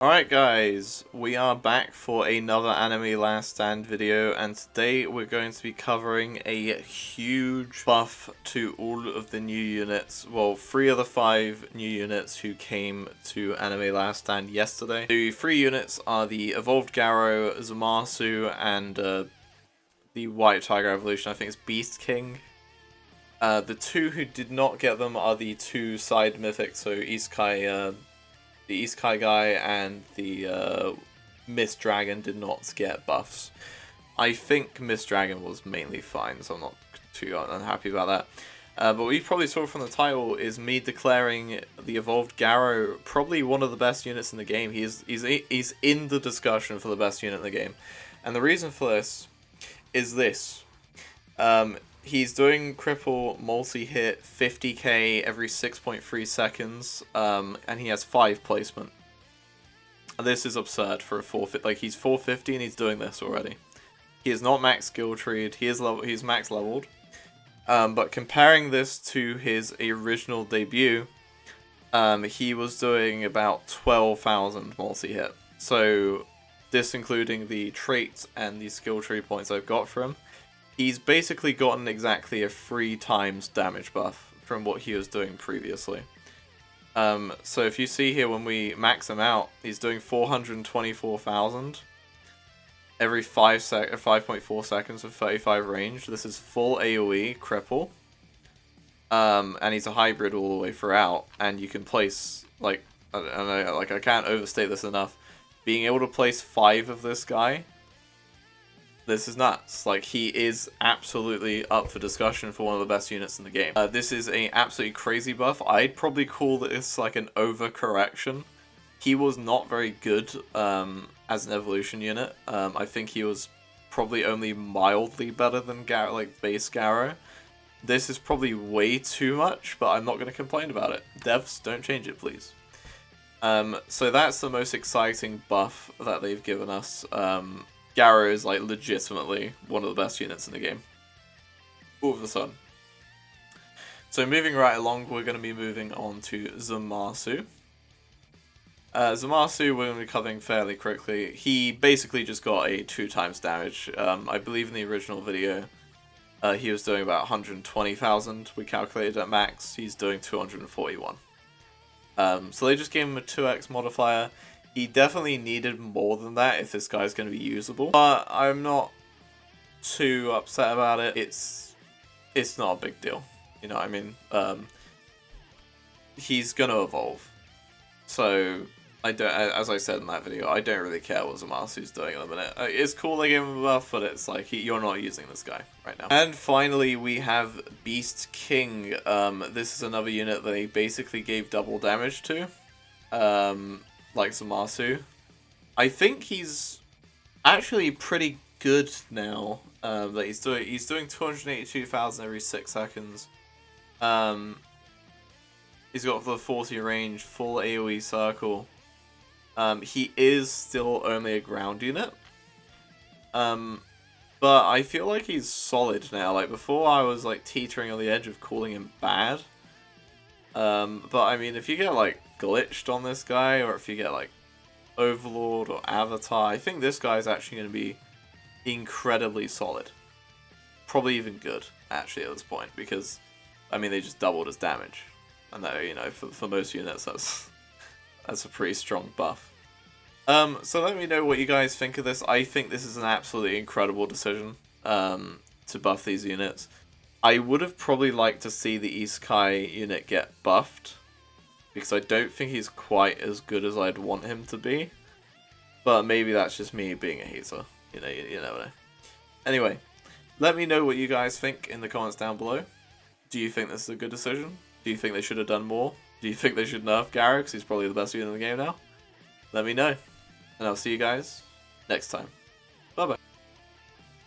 Alright guys, we are back for another Anime Last Stand video, and today we're going to be covering a huge buff to all of the new units. Well, 3 of the 5 new units who came to Anime Last Stand yesterday. The 3 units are the Evolved Garou, Zamasu, and the White Tiger Evolution. I think it's Beast King. The 2 who did not get them are the 2 side mythics, so Isekai, the Isekai guy and the Mist Dragon did not get buffs. I think Mist Dragon was mainly fine, so I'm not too unhappy about that. But what you probably saw from the title is me declaring the Evolved Garou probably one of the best units in the game. He's in the discussion for the best unit in the game. And the reason for this is this. He's doing cripple multi-hit 50k every 6.3 seconds, and he has 5 placement. This is absurd for a 450. Like, he's 450 and he's doing this already. He is not max skill treed. He's max leveled. But comparing this to his original debut, he was doing about 12,000 multi-hit. So this including the traits and the skill tree points I've got for him. He's basically gotten exactly a 3 times damage buff from what he was doing previously. So if you see here, when we max him out, he's doing 424,000 every 5.4 seconds with 35 range. This is full AoE cripple, and he's a hybrid all the way throughout. And you can place, like, I can't overstate this enough. Being able to place 5 of this guy. This is nuts. Like, he is absolutely up for discussion for one of the best units in the game. This is a absolutely crazy buff. I'd probably call this like an overcorrection. He was not very good as an evolution unit. I think he was probably only mildly better than base Garou. This is probably way too much, but I'm not going to complain about it. Devs, don't change it, please. So that's the most exciting buff that they've given us. Garou is like legitimately one of the best units in the game. All of a sudden. So moving right along, we're going to be moving on to Zamasu. Zamasu we're going to be covering fairly quickly. He basically just got a 2 times damage. I believe in the original video he was doing about 120,000. We calculated at max. He's doing 241. So they just gave him a 2x modifier. He definitely needed more than that if this guy's going to be usable. But I'm not too upset about it. It's not a big deal. You know what I mean? He's going to evolve. So, as I said in that video, I don't really care what Zamasu's doing at the minute. It's cool they gave him a buff, but it's like, you're not using this guy right now. And finally, we have Beast King. This is another unit that they basically gave double damage to. Like Zamasu. I think he's actually pretty good now. That he's doing 282,000 every 6 seconds. He's got the 40 range, full AoE circle. He is still only a ground unit. But I feel like he's solid now. Like, before I was like teetering on the edge of calling him bad. But I mean, if you get like glitched on this guy, or if you get like Overlord or Avatar, I think this guy is actually going to be incredibly solid. Probably even good, actually, at this point, because I mean, they just doubled his damage. And that, you know, for most units, that's a pretty strong buff. So let me know what you guys think of this. I think this is an absolutely incredible decision to buff these units. I would have probably liked to see the Isekai unit get buffed, because I don't think he's quite as good as I'd want him to be. But maybe that's just me being a hater. You never know. Anyway, let me know what you guys think in the comments down below. Do you think this is a good decision? Do you think they should have done more? Do you think they should nerf Garou, because he's probably the best unit in the game now? Let me know. And I'll see you guys next time.